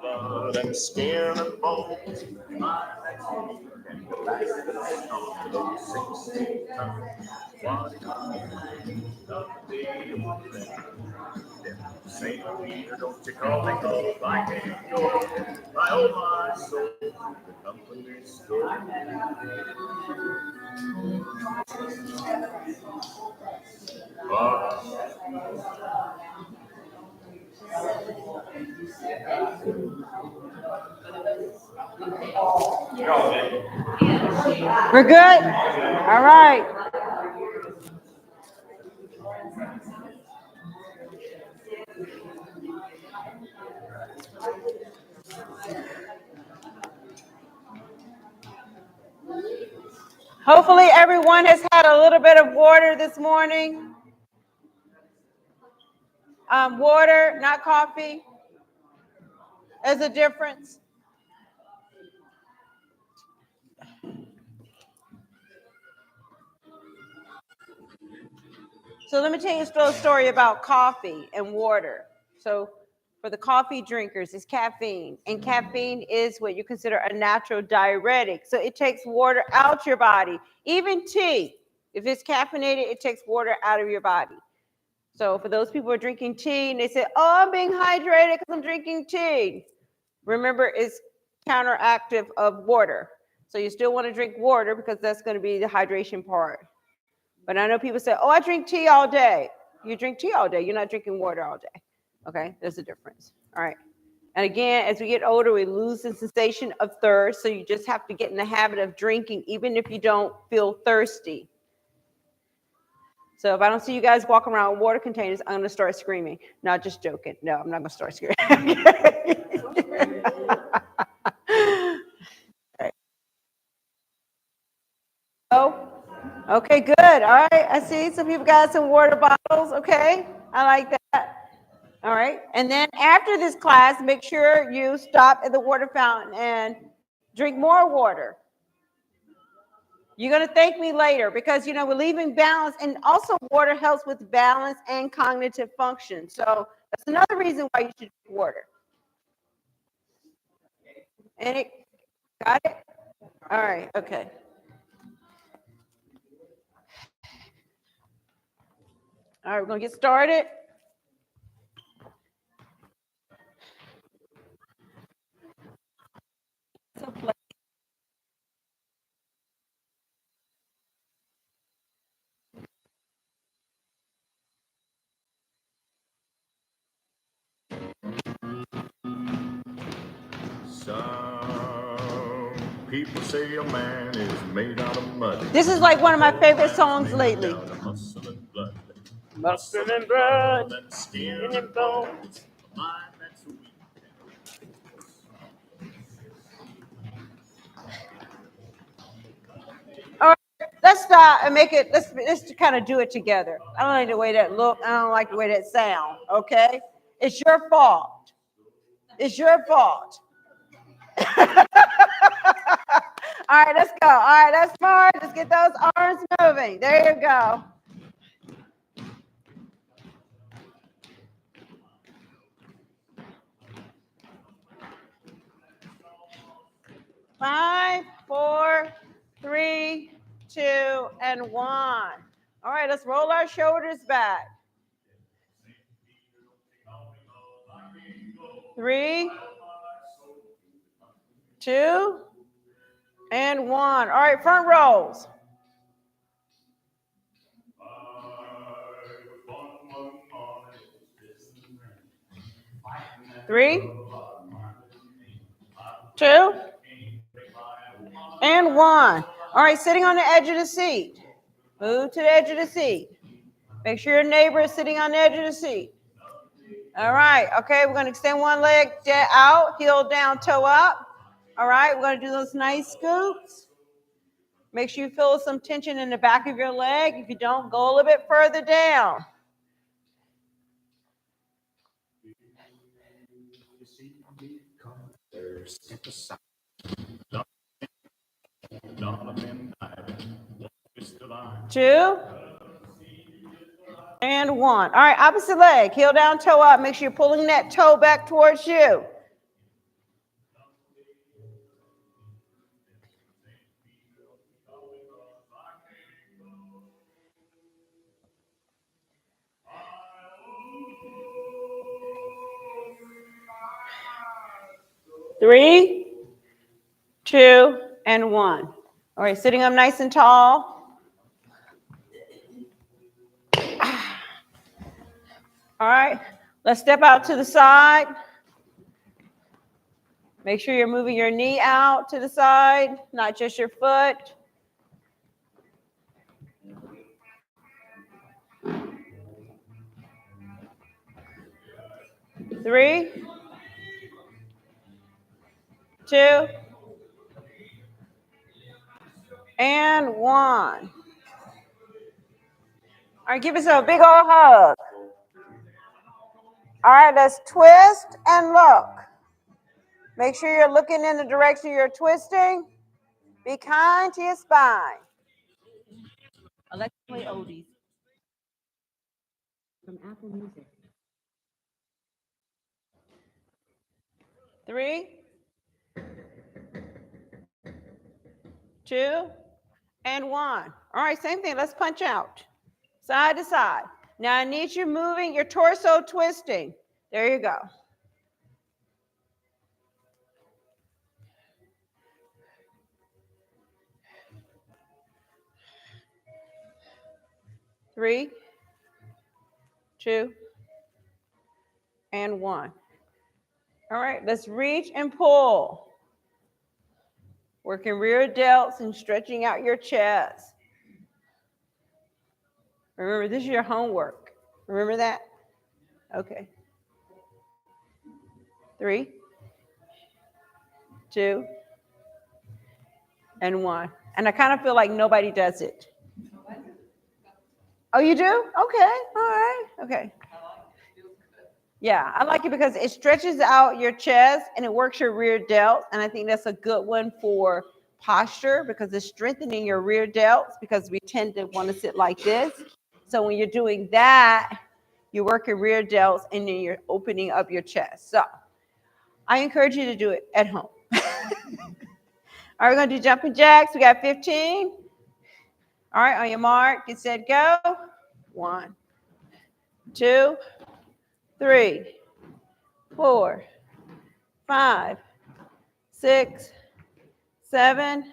Blood and skin and bones. Saint Peter, don't you call me home, I can't go. I owe my soul to the company store. We're good? All right. Hopefully everyone has had a little bit of water this morning. Water, not coffee. There's a difference. So let me tell you a little story about coffee and water. So for the coffee drinkers, it's caffeine. And caffeine is what you consider a natural diuretic. So it takes water out your body. Even tea, if it's caffeinated, it takes water out of your body. So for those people who are drinking tea and they say, oh, I'm being hydrated because I'm drinking tea. Remember, it's counteractive of water. So you still want to drink water because that's going to be the hydration part. But I know people say, oh, I drink tea all day. You drink tea all day. You're not drinking water all day. Okay, there's a difference. All right. And again, as we get older, we lose the sensation of thirst. So you just have to get in the habit of drinking, even if you don't feel thirsty. So if I don't see you guys walking around with water containers, I'm going to start screaming. Not just joking. No, I'm not going to start screaming. Right. Oh, okay, good. All right, I see some people got some water bottles. Okay, I like that. All right, and then after this class, make sure you stop at the water fountain and drink more water. You're going to thank me later because, you know, we're leaving balance, and also water helps with balance and cognitive function. So that's another reason why you should drink water. Got it? All right, okay. All right, we're going to get started. Some people say a man is made out of mud. This is like one of my favorite songs lately. Muscle and blood. Muscle and blood, and skin and bones. Mind that's weak. All right, let's stop and make it, let's kind of do it together. I don't like the way that look. I don't like the way that sound, okay? It's your fault. It's your fault. All right, let's go. All right, that's smart. Let's get those arms moving. There you go. Five, four, three, two, and one. All right, let's roll our shoulders back. 3, 2, and 1. All right, front rolls. 3, 2, and 1. All right, sitting on the edge of the seat. Move to the edge of the seat. Make sure your neighbor is sitting on the edge of the seat. All right, okay, we're going to extend one leg out, heel down, toe up. All right, we're going to do those nice scoops. Make sure you feel some tension in the back of your leg. If you don't, go a little bit further down. Two, And 1. All right, opposite leg. Heel down, toe up. Make sure you're pulling that toe back towards you. Three, 2, and 1. All right, sitting up nice and tall. All right, let's step out to the side. Make sure you're moving your knee out to the side, not just your foot. Three, 2, and 1. All right, give yourself a big old hug. All right, let's twist and look. Make sure you're looking in the direction you're twisting. Be kind to your spine. Alexa, play oldies from Apple Music. 3, 2, and 1. All right, same thing. Let's punch out. Side to side. Now I need you moving your torso twisting. There you go. Three, 2, and 1. All right, let's reach and pull. Working rear delts and stretching out your chest. Remember, this is your homework. Remember that? Okay. 3, 2, and 1. And I kind of feel like nobody does it. Oh, you do? Okay. All right. Okay. Yeah, I like it because it stretches out your chest and it works your rear delts. And I think that's a good one for posture because it's strengthening your rear delts because we tend to want to sit like this. So when you're doing that, you work your rear delts and then you're opening up your chest. So I encourage you to do it at home. All right, we're going to do jumping jacks. We got 15. All right, on your mark, get set, go. 1, 2, 3, 4, 5, 6, 7,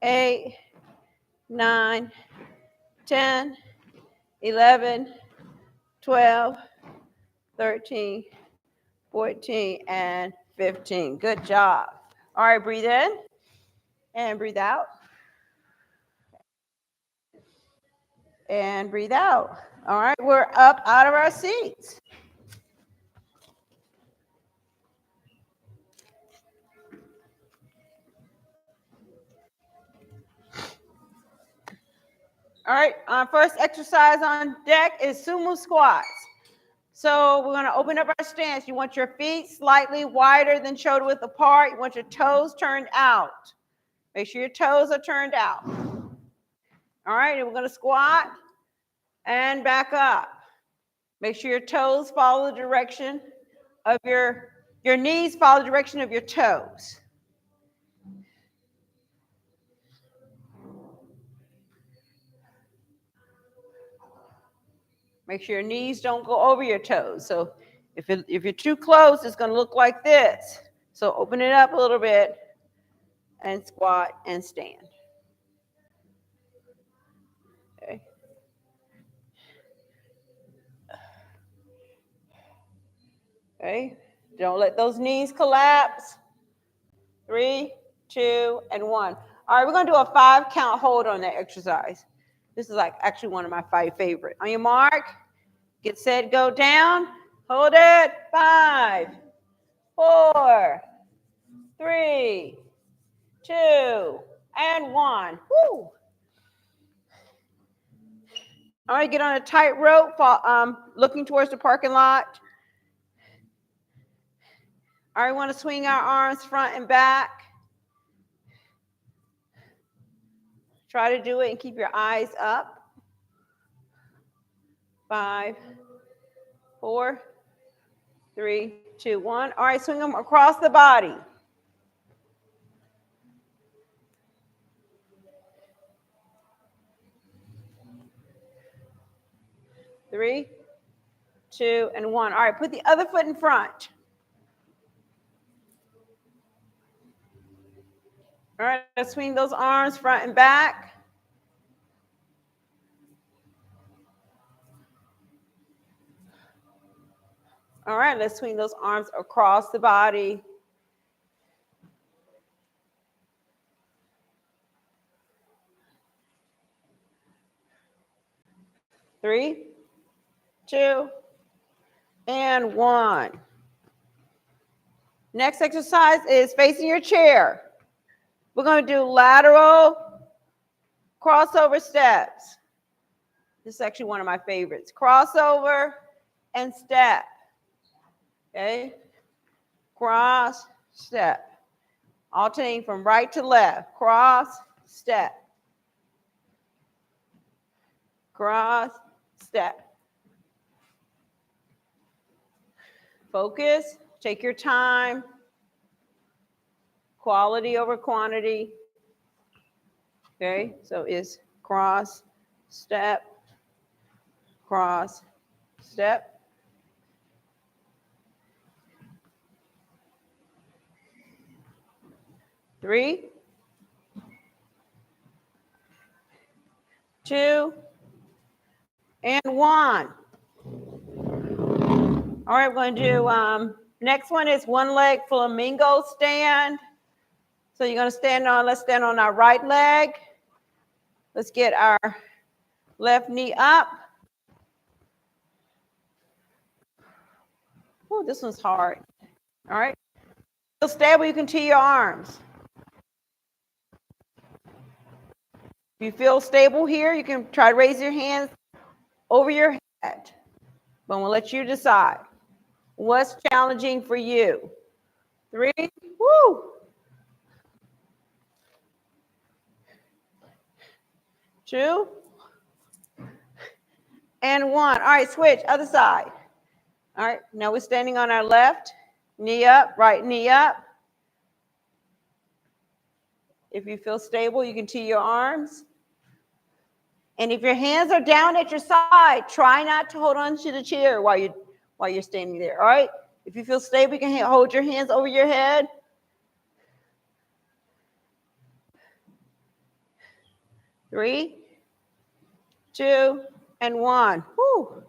8, 9, 10, 11, 12, 13, 14, and 15. Good job. All right, breathe in and breathe out. And breathe out. All right, we're up out of our seats. All right, our first exercise on deck is sumo squats. So we're going to open up our stance. You want your feet slightly wider than shoulder width apart. You want your toes turned out. Make sure your toes are turned out. All right, and we're going to squat and back up. Make sure your toes follow the direction of your knees follow the direction of your toes. Make sure your knees don't go over your toes. So if you're too close, it's going to look like this. So open it up a little bit and squat and stand. Okay. Okay. Don't let those knees collapse. 3, 2, and 1. All right, we're going to do a 5 count hold on that exercise. This is like actually one of my 5 favorite. On your mark, get set, go down. Hold it. 5, 4, 3, 2, and 1. Woo. All right, get on a tight rope, looking towards the parking lot. All right, we want to swing our arms front and back. Try to do it and keep your eyes up. 5, 4, 3, 2, 1. All right, swing them across the body. Three, 2, and 1. All right, put the other foot in front. All right, let's swing those arms front and back. All right, let's swing those arms across the body. Three, 2, and 1. Next exercise is facing your chair. We're going to do lateral crossover steps. This is actually one of my favorites. Crossover and step. Okay? Cross, step. Alternating from right to left. Cross, step. Cross, step. Focus, take your time. Quality over quantity. Okay, so it's cross, step, cross, step. Three, 2, and 1. All right, we're going to do, next one is one leg flamingo stand. So you're going to stand on, let's stand on our right leg. Let's get our left knee up. Oh, this one's hard. All right. Feel stable, you can tee your arms. If you feel stable here, you can try to raise your hands over your head. But I'm going to let you decide. What's challenging for you? 3, woo. 2, and 1. All right, switch, other side. All right, now we're standing on our left, knee up, right knee up. If you feel stable, you can tee your arms. And if your hands are down at your side, try not to hold on to the chair while you're standing there, all right? If you feel stable, you can hold your hands over your head. 3, 2, and 1. Woo.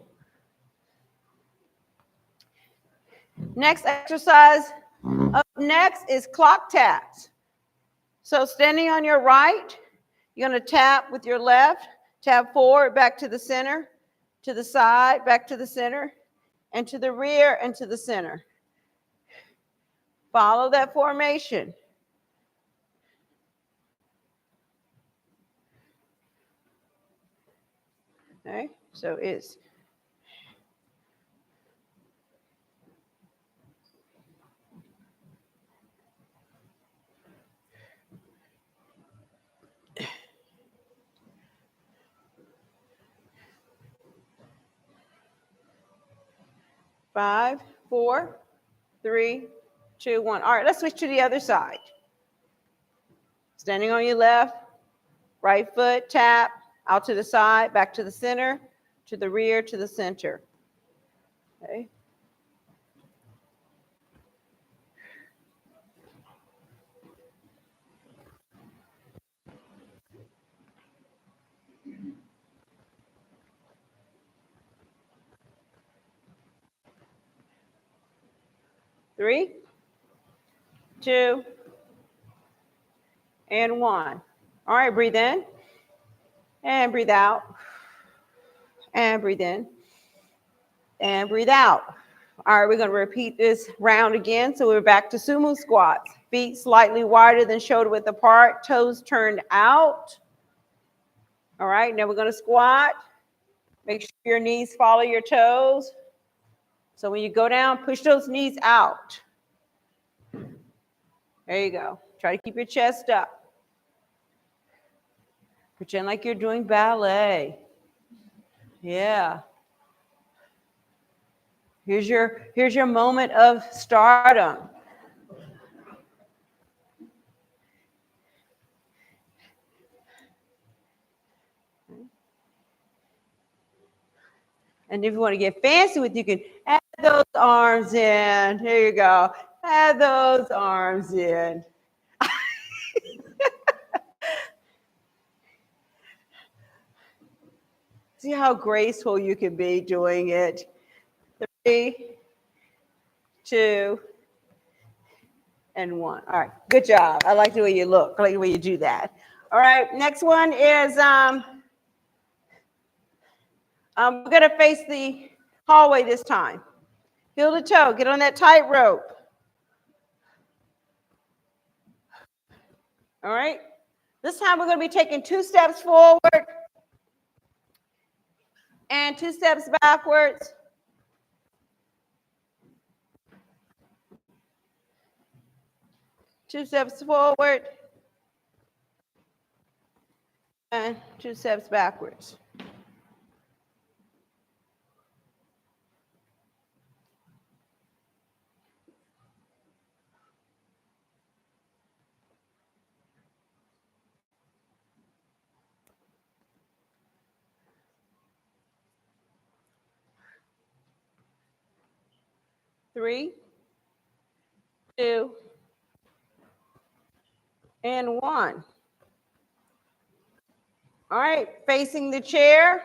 Next exercise up next is clock taps. So standing on your right, you're going to tap with your left, tap forward, back to the center, to the side, back to the center, and to the rear and to the center. Follow that formation. Okay, so it's five, 4, 3, 2, 1. All right, let's switch to the other side. Standing on your left, right foot, tap, out to the side, back to the center, to the rear, to the center. Okay. Three, 2, and 1. All right, breathe in and breathe out and breathe in and breathe out. All right, we're going to repeat this round again. So we're back to sumo squats. Feet slightly wider than shoulder width apart, toes turned out. All right, now we're going to squat. Make sure your knees follow your toes. So when you go down, push those knees out. There you go. Try to keep your chest up. Pretend like you're doing ballet. Yeah. Here's your moment of stardom. And if you want to get fancy with, you can add those arms in. Here you go. Add those arms in. See how graceful you can be doing it. 3, 2, and 1. All right, good job. I like the way you look. I like the way you do that. All right, next one is we're gonna face the hallway this time. Heel to toe, get on that tightrope. All right, this time we're gonna be taking 2 steps forward and 2 steps backwards. Two steps forward and 2 steps backwards. Three, 2, and 1. All right, facing the chair,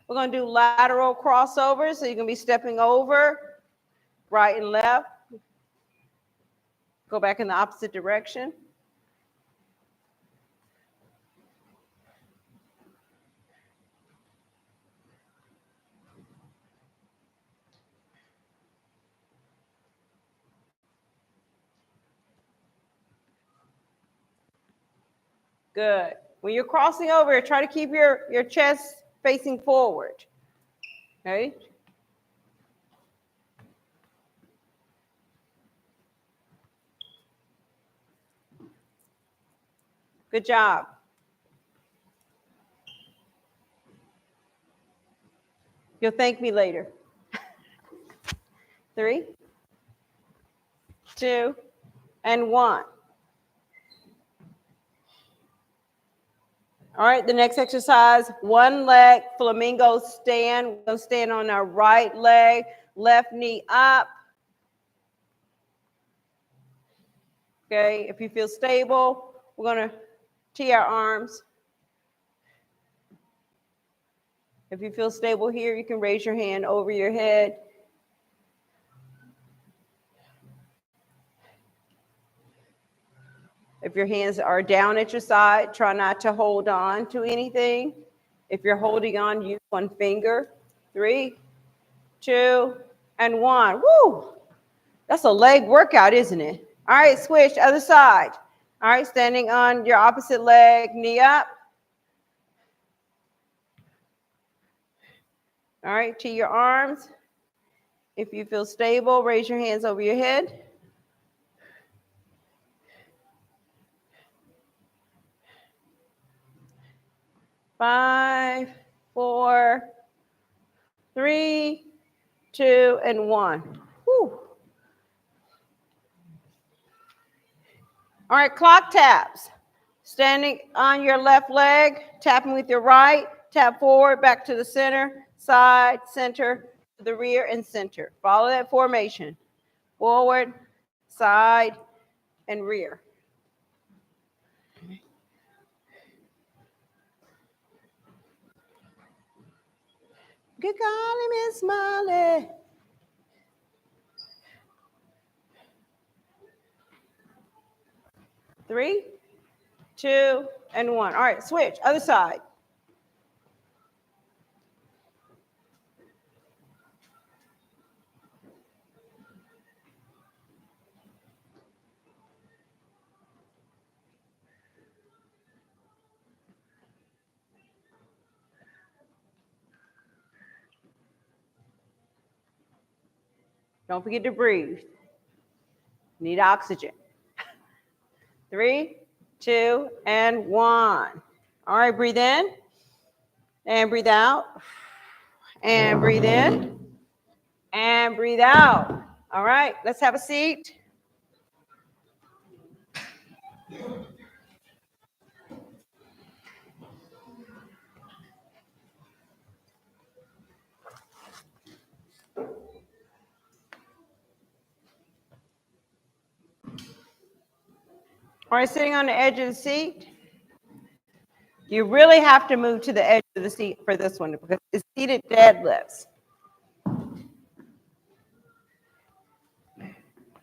we're going to do lateral crossovers. So you're going to be stepping over, right and left. Go back in the opposite direction. Good. When you're crossing over, try to keep your chest facing forward. Okay? Good job. You'll thank me later. 3, 2, and 1. All right, the next exercise, 1 leg flamingo stand. We're going to stand on our right leg, left knee up. Okay, if you feel stable, we're going to tee our arms. If you feel stable here, you can raise your hand over your head. If your hands are down at your side, try not to hold on to anything. If you're holding on, use 1 finger. 3, 2, and 1. Woo! That's a leg workout, isn't it? All right, switch, other side. All right, standing on your opposite leg, knee up. All right, tee your arms. If you feel stable, raise your hands over your head. Five, 4, 3, 2, and 1. Whew. All right, clock taps. Standing on your left leg, tapping with your right, tap forward, back to the center, side, center, to the rear, and center. Follow that formation. Forward, side, and rear. Good golly, Miss Molly. Three, 2, and 1. All right, switch, other side. Don't forget to breathe. Need oxygen. 3, 2, and 1. All right, breathe in and breathe out. And breathe in And breathe out. All right, let's have a seat. All right, sitting on the edge of the seat. You really have to move to the edge of the seat for this one because it's seated deadlifts.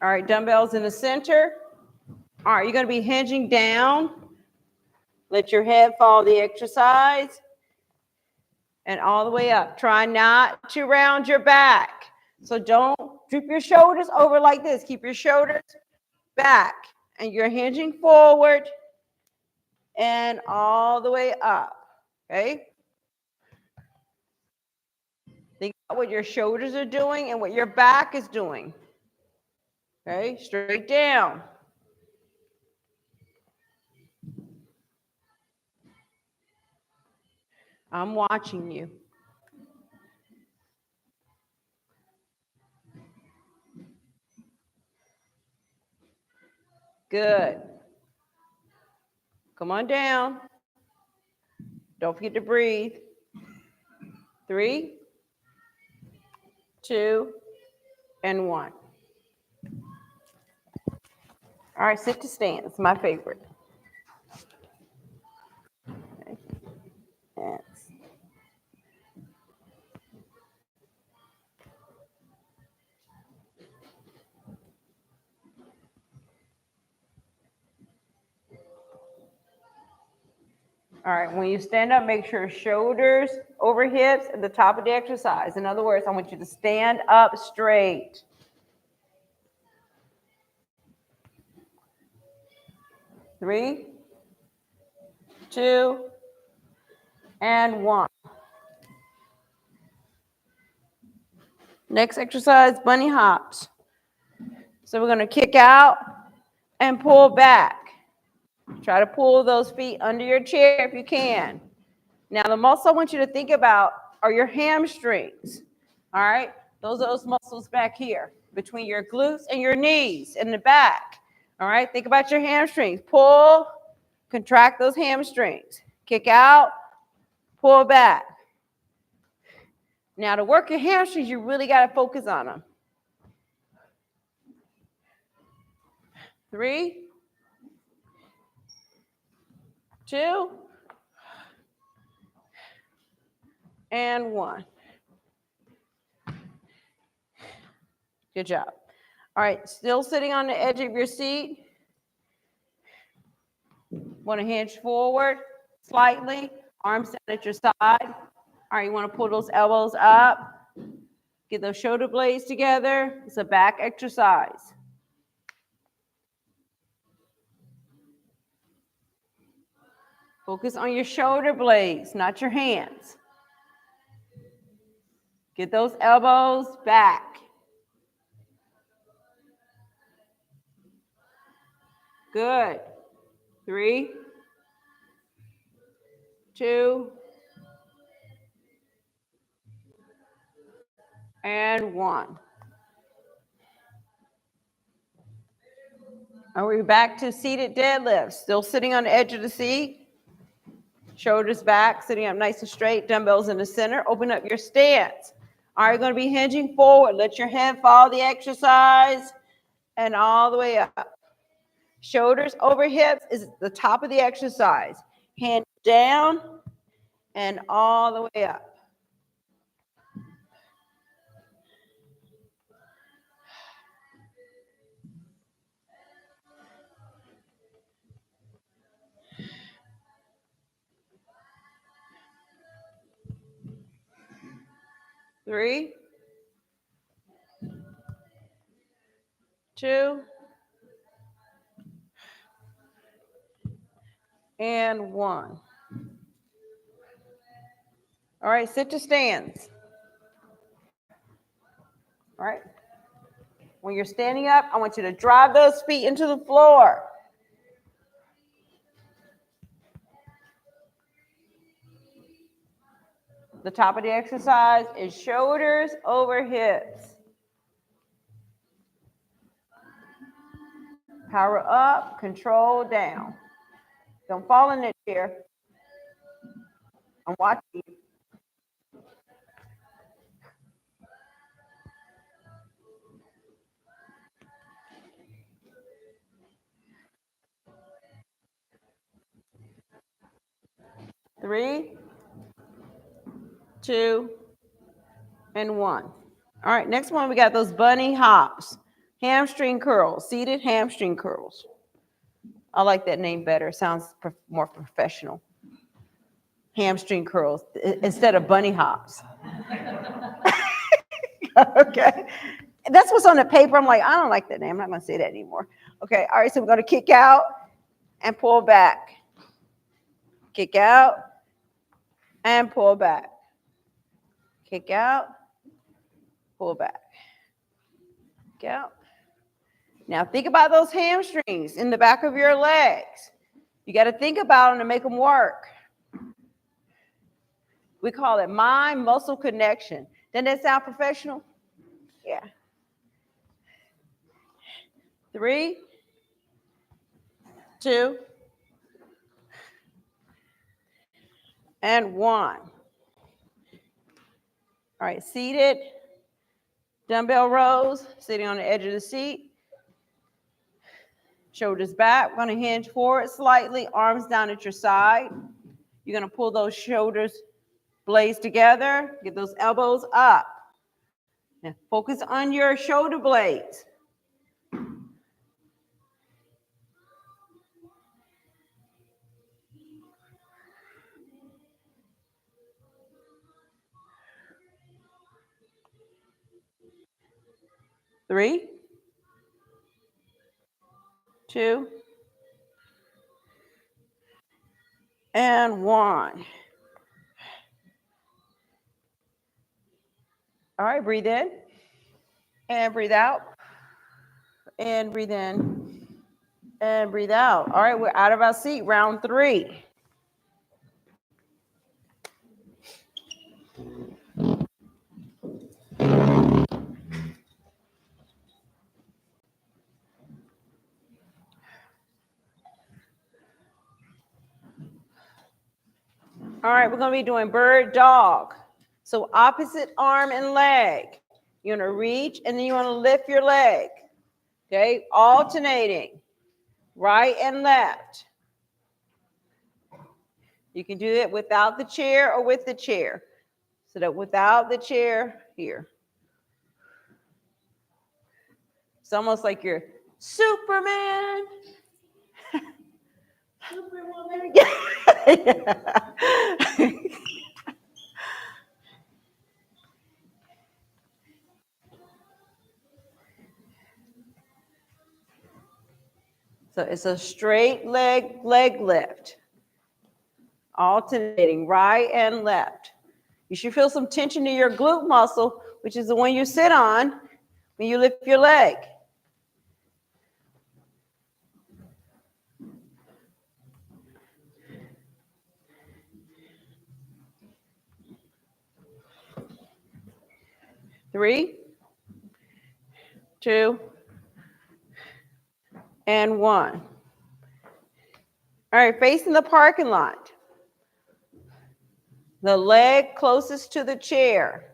All right, dumbbells in the center. All right, you're going to be hinging down. Let your head follow the exercise. And all the way up. Try not to round your back. So don't droop your shoulders over like this. Keep your shoulders back. And you're hinging forward and all the way up. Okay? Think about what your shoulders are doing and what your back is doing. Okay? Straight down. I'm watching you. Good. Come on down. Don't forget to breathe. 3, 2, and 1. All right, sit to stand. It's my favorite. Okay. Yes. All right, when you stand up, make sure shoulders over hips at the top of the exercise. In other words, I want you to stand up straight. Three, 2, and 1. Next exercise, bunny hops. So we're going to kick out and pull back. Try to pull those feet under your chair if you can. Now, the muscle I want you to think about are your hamstrings. All right? Those are those muscles back here between your glutes and your knees in the back. All right? Think about your hamstrings. Pull, contract those hamstrings. Kick out, pull back. Now, to work your hamstrings, you really got to focus on them. 3, 2, and 1. Good job. All right, still sitting on the edge of your seat. Want to hinge forward slightly, arms down at your side. All right, you want to pull those elbows up. Get those shoulder blades together. It's a back exercise. Focus on your shoulder blades, not your hands. Get those elbows back. Good. 3, 2, and 1. Are we back to seated deadlifts? Still sitting on the edge of the seat. Shoulders back, sitting up nice and straight. Dumbbells in the center. Open up your stance. All right, you're going to be hinging forward. Let your head follow the exercise and all the way up. Shoulders over hips is the top of the exercise. Hand down and all the way up. Three, 2, and 1. All right, sit to stands. All right. When you're standing up, I want you to drive those feet into the floor. The top of the exercise is shoulders over hips. Power up, control down. Don't fall in that chair. I'm watching you. Three, two, and one. All right, next one, we got those bunny hops. Hamstring curls, seated hamstring curls. I like that name better. It sounds more professional. Hamstring curls instead of bunny hops. Okay. That's what's on the paper. I'm like, I don't like that name. I'm not going to say that anymore. Okay. All right. So we're going to kick out and pull back. Kick out and pull back. Kick out, pull back. Kick out. Now think about those hamstrings in the back of your legs. You got to think about them to make them work. We call it mind-muscle connection. Doesn't that sound professional? Yeah. 3, 2, and 1. All right, seated, dumbbell rows, sitting on the edge of the seat. Shoulders back, we're going to hinge forward slightly, arms down at your side. You're going to pull those shoulders, blades together, get those elbows up. Now focus on your shoulder blades. Three, 2, and 1. All right, breathe in and breathe out and breathe in and breathe out. All right, we're out of our seat, round 3. All right, we're going to be doing bird dog. So opposite arm and leg. You're going to reach and then you want to lift your leg. Okay, alternating right and left. You can do it without the chair or with the chair. So that without the chair, here. It's almost like you're Superman. Superwoman. So it's a straight leg lift. Alternating right and left. You should feel some tension in your glute muscle, which is the one you sit on when you lift your leg. Three, 2, and 1. All right, facing the parking lot. The leg closest to the chair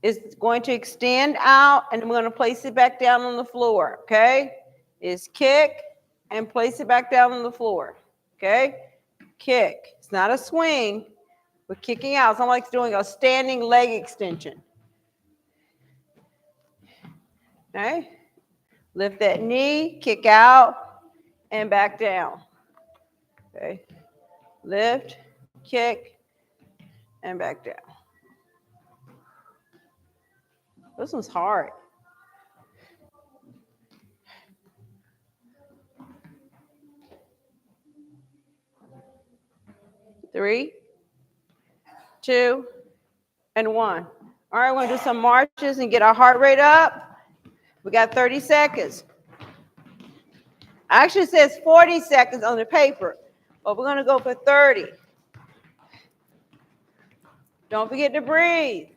is going to extend out, and we're going to place it back down on the floor, okay? Is kick and place it back down on the floor, okay? Kick. It's not a swing. We're kicking out. It's not like doing a standing leg extension. Okay? Lift that knee, kick out, and back down. Okay? Lift, kick, and back down. This one's hard. Three, 2, and 1. All right, we're going to do some marches and get our heart rate up. We got 30 seconds. Actually, it says 40 seconds on the paper, but we're going to go for 30. Don't forget to breathe.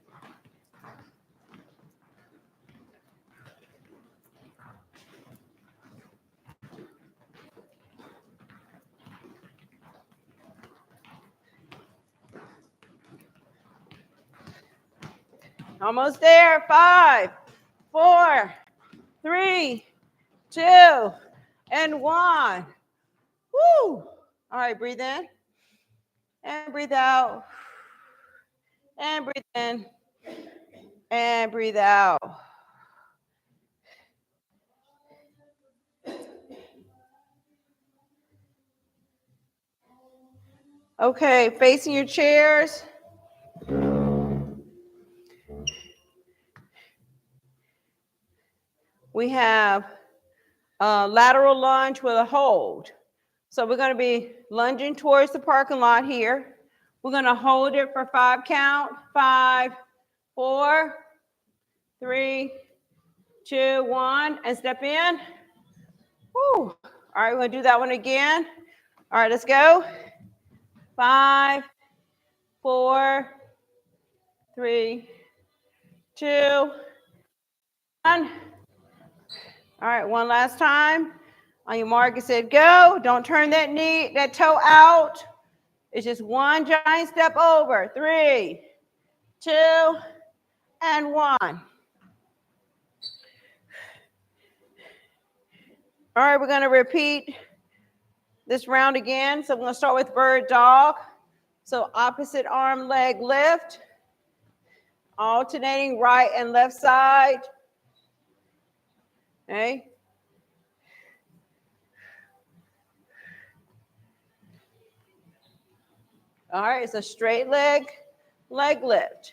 Almost there. 5, 4, 3, 2, and 1. Woo! All right, breathe in and breathe out. And breathe in and breathe out. Okay, facing your chairs. We have a lateral lunge with a hold. So we're going to be lunging towards the parking lot here. We're going to hold it for 5 count. 5, 4, 3, 2, 1, and step in. Woo. All right, we're going to do that one again. All right, let's go. 5, 4, 3, 2, 1. All right, one last time. On your mark, it said go. Don't turn that toe out. It's just one giant step over. 3, 2, and 1. All right, we're going to repeat this round again. So we're going to start with bird dog. So opposite arm, leg lift. Alternating right and left side. Okay. All right, it's a straight leg lift.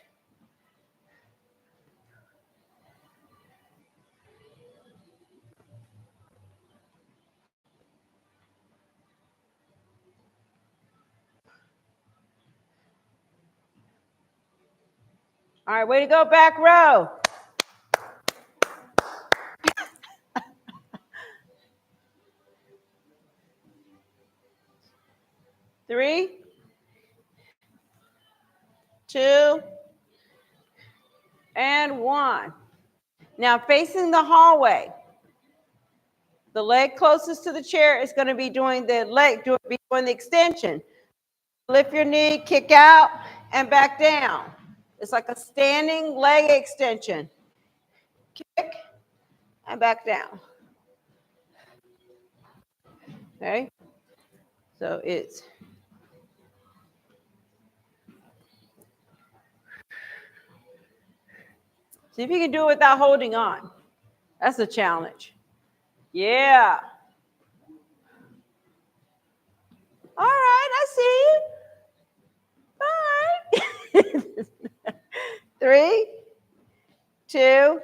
All right, way to go, back row. Three, 2, and 1. Now facing the hallway. The leg closest to the chair is going to be doing the extension. Lift your knee, kick out, and back down. It's like a standing leg extension. Kick and back down. Okay? So it's see if you can do it without holding on. That's a challenge. Yeah. All right, I see you. All right. 3, 2,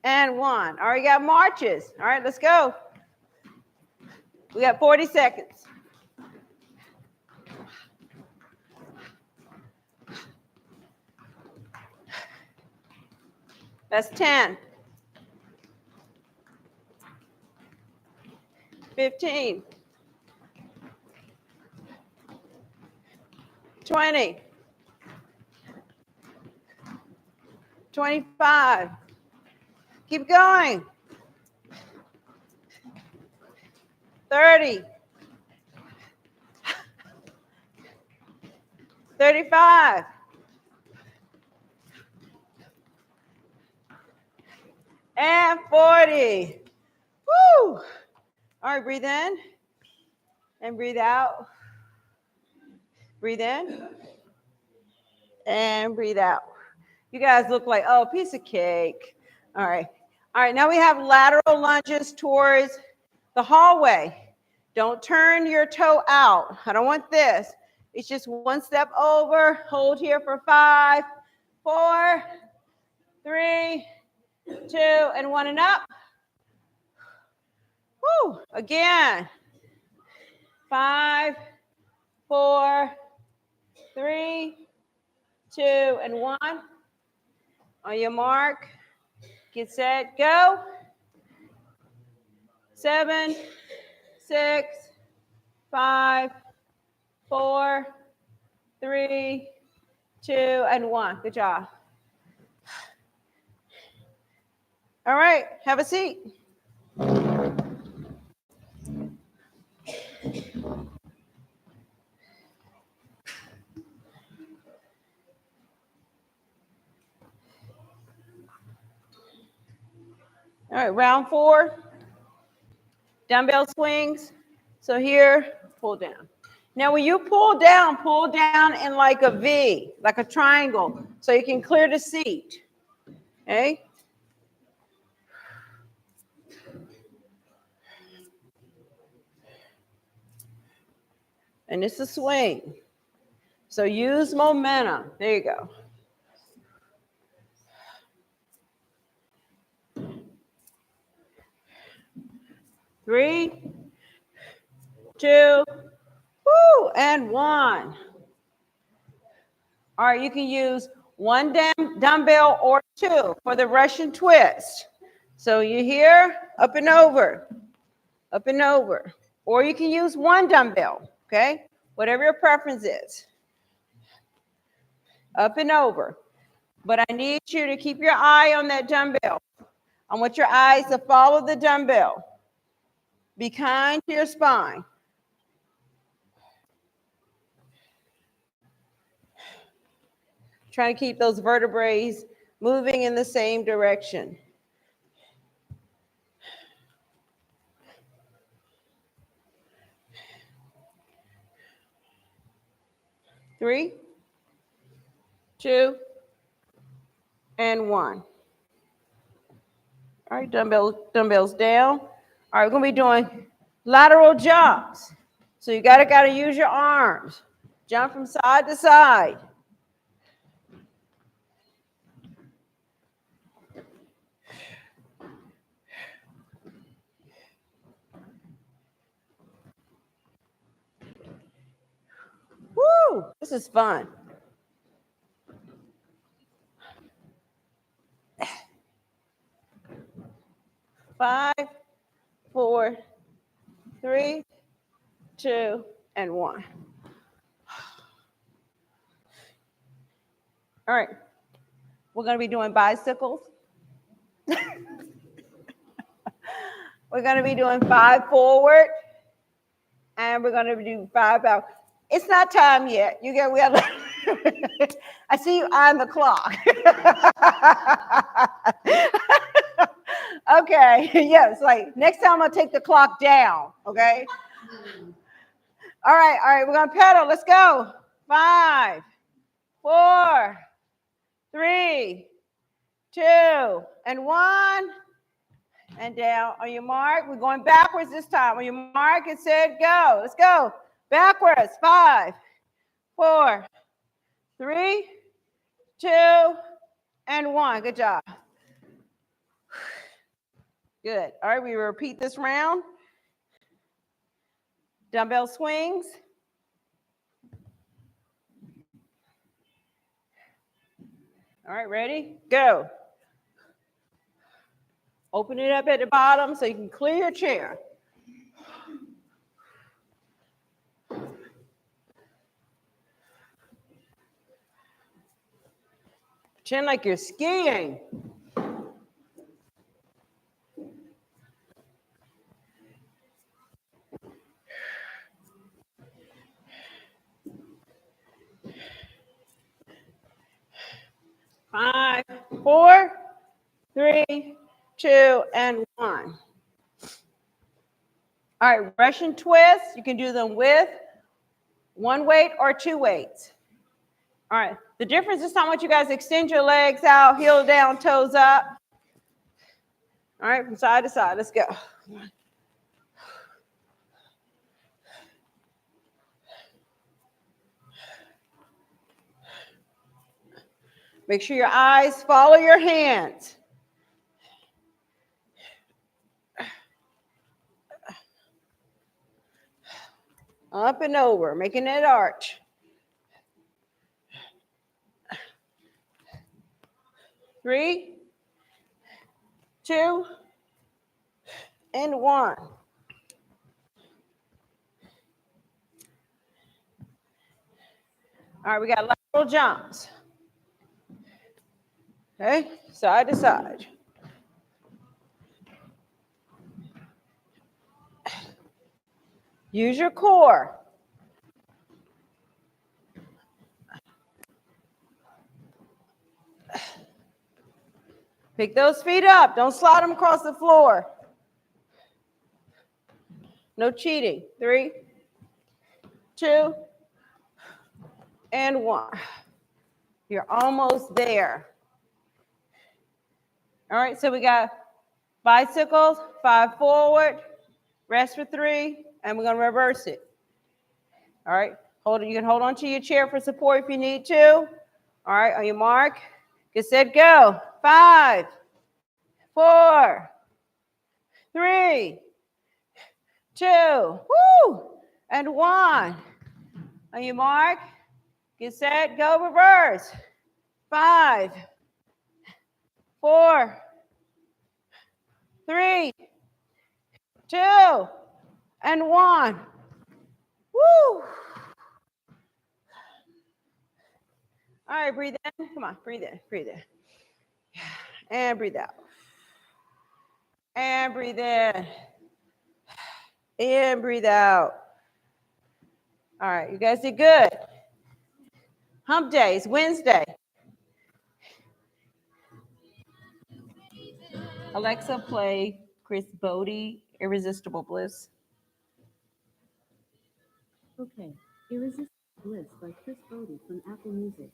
and 1. All right, you got marches. All right, let's go. We got 40 seconds. That's 10. 15. 20. 25. Keep going. 30. 35. And 40. Woo! All right, breathe in and breathe out. Breathe in and breathe out. You guys look like, oh, piece of cake. All right. All right, now we have lateral lunges towards the hallway. Don't turn your toe out. I don't want this. It's just one step over. Hold here for 5, 4, 3, 2, and 1 and up. Woo! Again. 5, 4, 3, 2, and 1. On your mark, get set, go. 7, 6, 5, 4, 3, 2, and 1. Good job. All right, have a seat. All right, round 4, dumbbell swings. So here, pull down. Now, when you pull down in like a V, like a triangle, so you can clear the seat. Okay? And it's a swing. So use momentum. There you go. Three, 2, woo, and 1. All right, you can use 1 dumbbell or 2 for the Russian twist. So you're here, up and over, up and over. Or you can use 1 dumbbell, okay? Whatever your preference is. Up and over. But I need you to keep your eye on that dumbbell. I want your eyes to follow the dumbbell. Be kind to your spine. Trying to keep those vertebrae moving in the same direction. Three, 2, and 1. All right, dumbbells down. All right, we're gonna be doing lateral jumps. So you gotta use your arms. Jump from side to side. Woo! This is fun. Five, 4, 3, 2, and 1. All right, we're going to be doing bicycles. We're going to be doing 5 forward, and we're going to do 5 back. It's not time yet. We have. I see you on the clock. Okay. Yes. Like next time I'll take the clock down. Okay. All right. We're gonna pedal. Let's go. 5, 4, 3, 2, and 1. And down. On your mark. We're going backwards this time. On your mark, and set, go. Let's go. Backwards. 5, 4, 3, 2, and 1. Good job. Good. All right, we repeat this round. Dumbbell swings. All right, ready? Go. Open it up at the bottom so you can clear your chair. Pretend like you're skiing. Five, 4, 3, 2, and 1. All right, Russian twists. You can do them with 1 weight or 2 weights. All right, the difference is I want you guys to extend your legs out, heel down, toes up. All right, from side to side. Let's go. Make sure your eyes follow your hands. Up and over, making that arch. 3, 2, and 1. All right, we got lateral jumps. Okay, side to side. Use your core. Pick those feet up. Don't slide them across the floor. No cheating. 3, 2, and 1. You're almost there. All right, so we got bicycles, 5 forward, rest for 3, and we're going to reverse it. All right, hold it. You can hold on to your chair for support if you need to. All right, on your mark, get set, go. 5, 4, 3, 2, woo, and 1. On your mark, get set, go, reverse. 5, 4, 3, 2, and 1. Woo. All right, breathe in. Come on, breathe in, breathe in. And breathe out. And breathe in. And breathe out. All right, you guys did good. Hump day, it's Wednesday. Alexa, play Chris Bodie, Irresistible Bliss. Okay, Irresistible Bliss by Chris Bodie from Apple Music.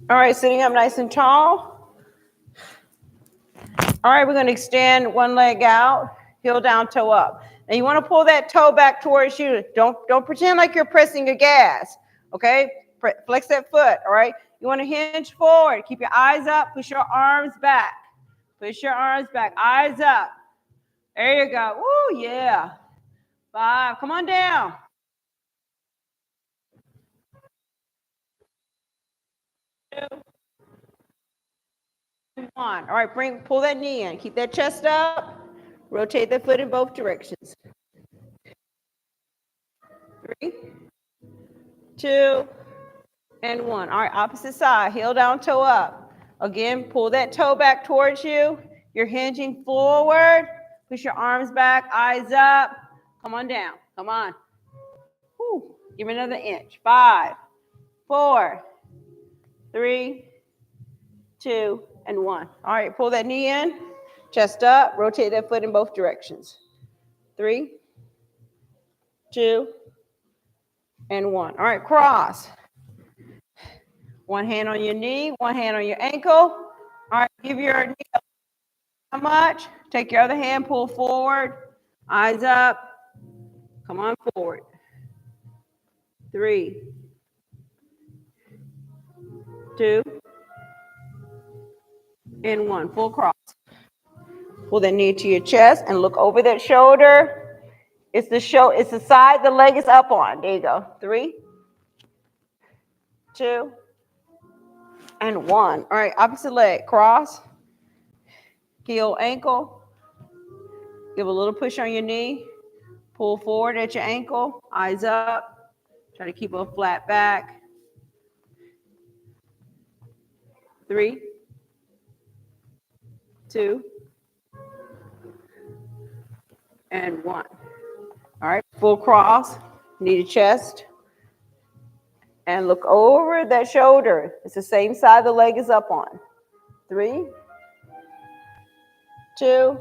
All right, sitting up nice and tall. All right, we're going to extend one leg out, heel down, toe up. Now you want to pull that toe back towards you. Don't pretend like you're pressing your gas, okay? Flex that foot, all right? You want to hinge forward. Keep your eyes up. Push your arms back. Push your arms back. Eyes up. There you go. Woo, yeah. 5. Come on down. 2, 1. All right, pull that knee in. Keep that chest up. Rotate that foot in both directions. 3, 2, and 1. All right, opposite side. Heel down, toe up. Again, pull that toe back towards you. You're hinging forward. Push your arms back, eyes up. Come on down. Come on. Whew. Give me another inch. 5, 4, 3, 2, and 1. All right, pull that knee in. Chest up. Rotate that foot in both directions. 3, 2, and 1. All right, cross. One hand on your knee, one hand on your ankle. All right, give your knee how much? Take your other hand, pull forward. Eyes up. Come on forward. 3, 2, and 1. Full cross. Pull that knee to your chest and look over that shoulder. It's the side the leg is up on. There you go. 3, 2, and 1. All right, opposite leg. Cross. Heel, ankle. Give a little push on your knee. Pull forward at your ankle. Eyes up. Try to keep a flat back. 3, 2, and 1. All right, full cross. Knee to chest. And look over that shoulder. It's the same side the leg is up on. 3, 2,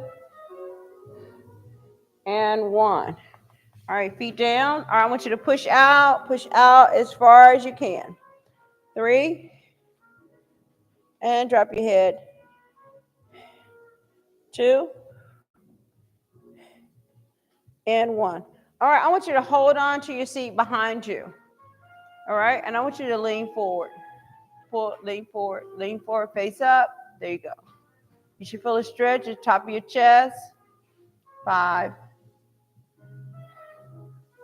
and 1. All right, feet down. All right, I want you to push out as far as you can. 3, and drop your head. 2, and 1. All right, I want you to hold on to your seat behind you. All right, and I want you to lean forward. Lean forward, face up. There you go. You should feel a stretch at the top of your chest. 5,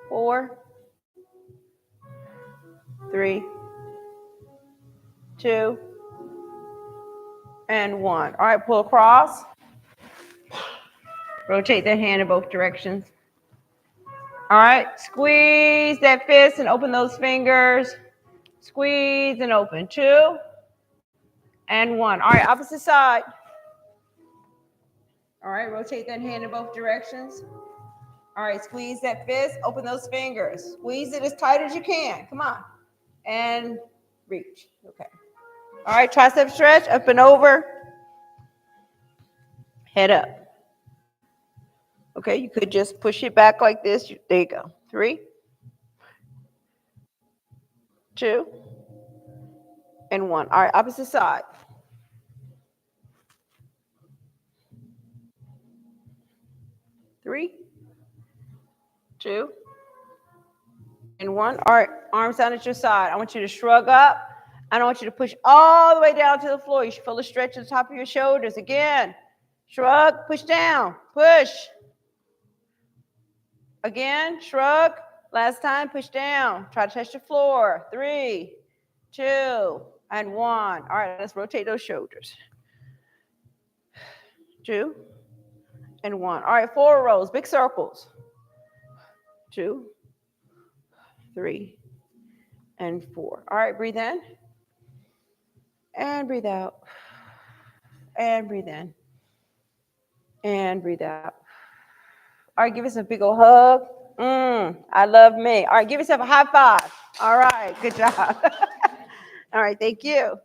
4, 3, 2, and 1. All right, pull across. Rotate that hand in both directions. All right, squeeze that fist and open those fingers. Squeeze and open. 2, and 1. All right, opposite side. All right, rotate that hand in both directions. All right, squeeze that fist, open those fingers. Squeeze it as tight as you can. Come on. And reach. Okay. All right, tricep stretch, up and over. Head up. Okay, you could just push it back like this. There you go. 3, 2, and 1. All right, opposite side. 3, 2, and 1. All right, arms down at your side. I want you to shrug up. I don't want you to push all the way down to the floor. You should feel a stretch at the top of your shoulders. Again, shrug, push down, push. Again, shrug. Last time, push down. Try to touch the floor. 3, 2, and 1. All right, let's rotate those shoulders. 2, and 1. All right, 4 rows, big circles. 2, 3, and 4. All right, breathe in. And breathe out. And breathe in. And breathe out. All right, give yourself a big old hug. I love me. All right, give yourself a high five. All right, good job. All right, thank you.